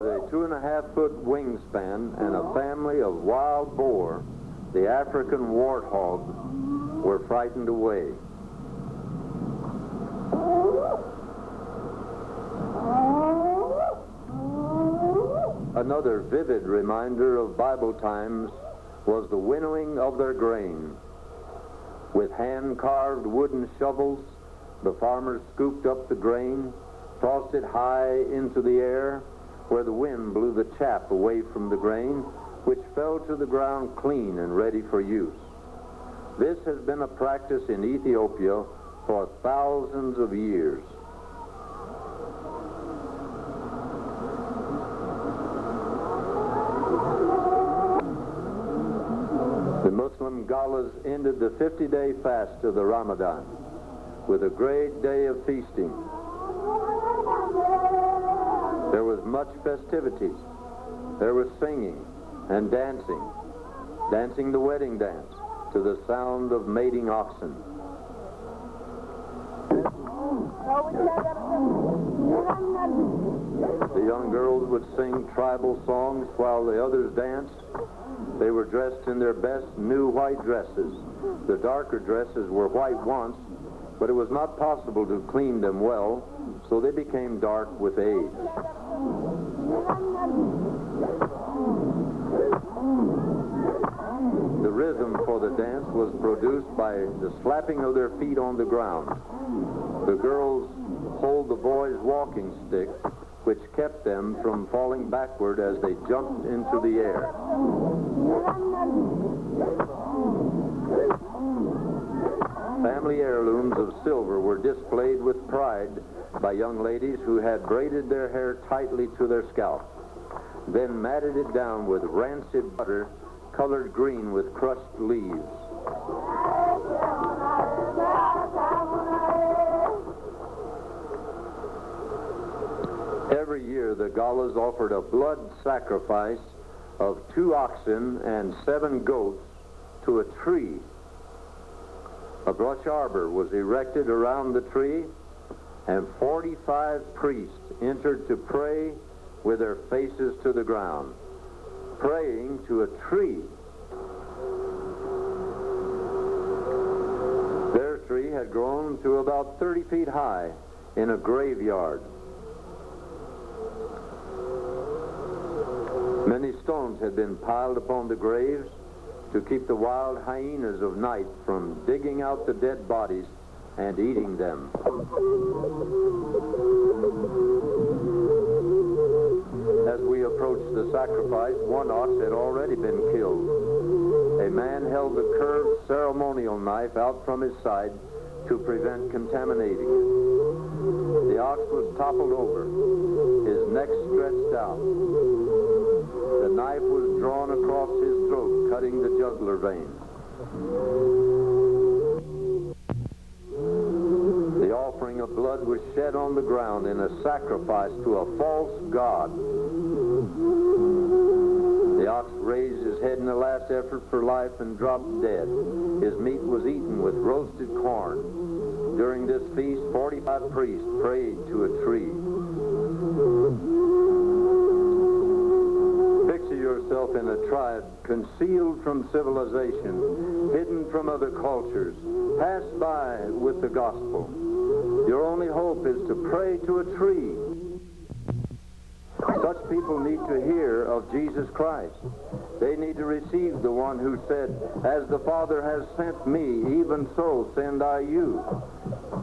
A 2.5-foot wingspan and a family of wild boar, the African warthog, were frightened away. Another vivid reminder of Bible times was the winnowing of their grain. With hand-carved wooden shovels, the farmers scooped up the grain, tossed it high into the air, where the wind blew the chaff away from the grain, which fell to the ground clean and ready for use. This has been a practice in Ethiopia for thousands of years. The Muslim galas ended the 50-day fast of the Ramadan with a great day of feasting. There was much festivities. There was singing and dancing the wedding dance to the sound of mating oxen. The young girls would sing tribal songs while the others danced. They were dressed in their best new white dresses. The darker dresses were white once, but it was not possible to clean them well, so they became dark with age. The rhythm for the dance was produced by the slapping of their feet on the ground. The girls hold the boys' walking sticks, which kept them from falling backward as they jumped into the air. Family heirlooms of silver were displayed with pride by young ladies who had braided their hair tightly to their scalp, then matted it down with rancid butter colored green with crushed leaves. Every year the galas offered a blood sacrifice of 2 oxen and 7 goats to a tree. A brush arbor was erected around the tree, and 45 priests entered to pray with their faces to the ground, praying to a tree. Their tree had grown to about 30 feet high in a graveyard. Many stones had been piled upon the graves to keep the wild hyenas of night from digging out the dead bodies and eating them. As we approached the sacrifice, one ox had already been killed. A man held the curved ceremonial knife out from his side to prevent contaminating it. The ox was toppled over, his neck stretched out. The knife was drawn across his throat, cutting the jugular vein. The offering of blood was shed on the ground in a sacrifice to a false god. The ox raised his head in a last effort for life and dropped dead. His meat was eaten with roasted corn. During this feast, 45 priests prayed to a tree. Picture yourself in a tribe concealed from civilization, hidden from other cultures, passed by with the gospel. Your only hope is to pray to a tree. Such people need to hear of Jesus Christ. They need to receive the one who said, "As the Father has sent me, even so send I you."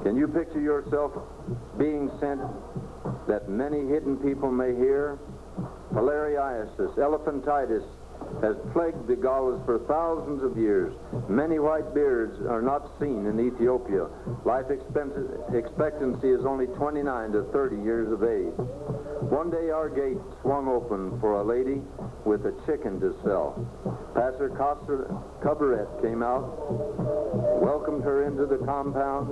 Can you picture yourself being sent that many hidden people may hear? Filariasis, elephantitis, has plagued the galas for thousands of years. Many white beards are not seen in Ethiopia. Life expectancy is only 29 to 30 years of age. One day our gate swung open for a lady with a chicken to sell. Pastor Cabaret came out, welcomed her into the compound.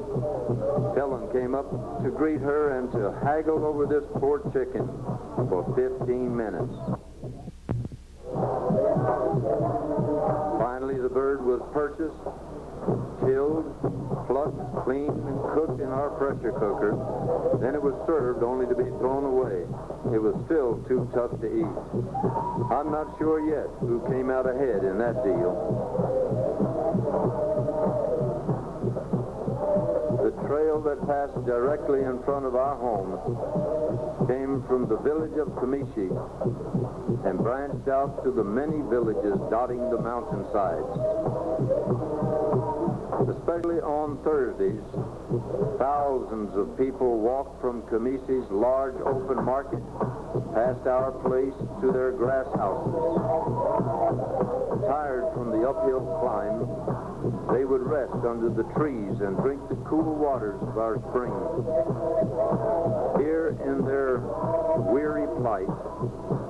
Helen came up to greet her and to haggle over this poor chicken for 15 minutes. Finally, the bird was purchased, chilled, plucked, cleaned, and cooked in our pressure cooker. Then it was served only to be thrown away. It was still too tough to eat. I'm not sure yet who came out ahead in that deal. The trail that passed directly in front of our home came from the village of Kamishi and branched out to the many villages dotting the mountainsides. Especially on Thursdays, thousands of people walked from Kamishi's large open market past our place to their grass houses. Tired from the uphill climb, they would rest under the trees and drink the cool waters of our springs. Here in their weary plight,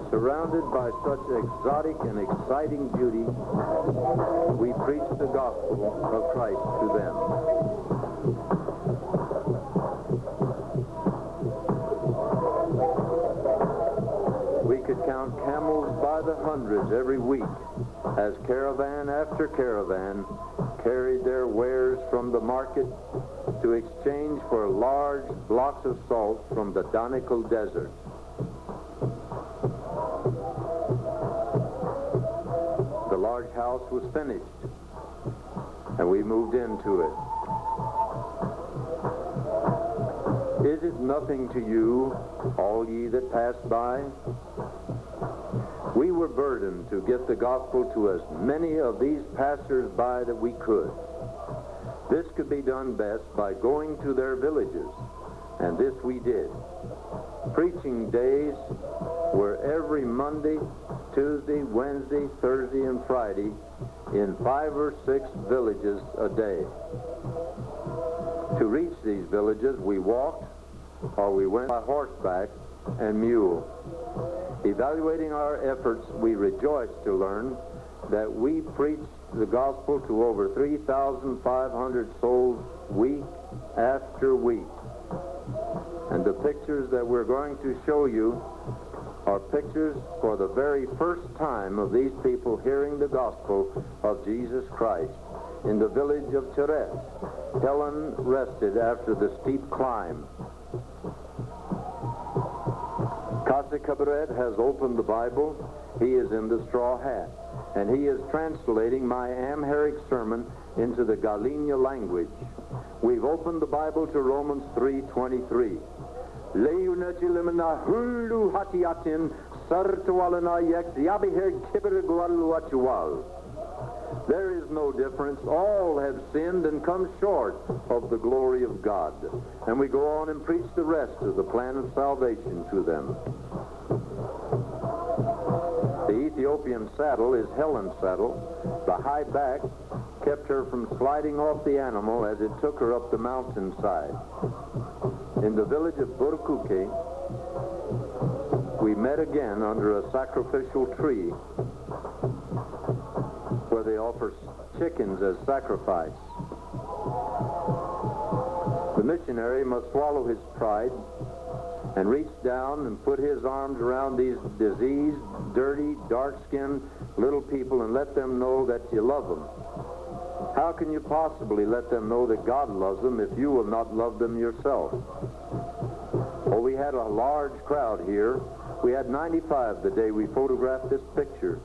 surrounded by such exotic and exciting beauty, we preach the gospel of Christ to them. We could count camels by the hundreds every week as caravan after caravan carried their wares from the market to exchange for large blocks of salt from the Danikal Desert. The large house was finished, and we moved into it. Is it nothing to you, all ye that pass by? We were burdened to get the gospel to as many of these passers-by that we could. This could be done best by going to their villages, and this we did. Preaching days were every Monday, Tuesday, Wednesday, Thursday, and Friday in 5 or 6 villages a day. To reach these villages, we walked or we went by horseback and mule. Evaluating our efforts, we rejoiced to learn that we preached the gospel to over 3,500 souls week after week. And the pictures that we're going to show you are pictures for the very first time of these people hearing the gospel of Jesus Christ. In the village of Teret, Helen rested after the steep climb. Kase Cabaret has opened the Bible. He is in the straw hat, and he is translating my Amharic sermon into the Galenia language. We've opened the Bible to Romans 3:23. There is no difference. All have sinned and come short of the glory of God. And we go on and preach the rest of the plan of salvation to them. The Ethiopian saddle is Helen's saddle. The high back kept her from sliding off the animal as it took her up the mountainside. In the village of Burkuke, we met again under a sacrificial tree where they offer chickens as sacrifice. The missionary must swallow his pride and reach down and put his arms around these diseased, dirty, dark-skinned little people and let them know that you love them. How can you possibly let them know that God loves them if you will not love them yourself? Well, we had a large crowd here. We had 95 the day we photographed this picture.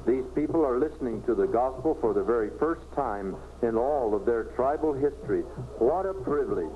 These people are listening to the gospel for the very first time in all of their tribal history. What a privilege.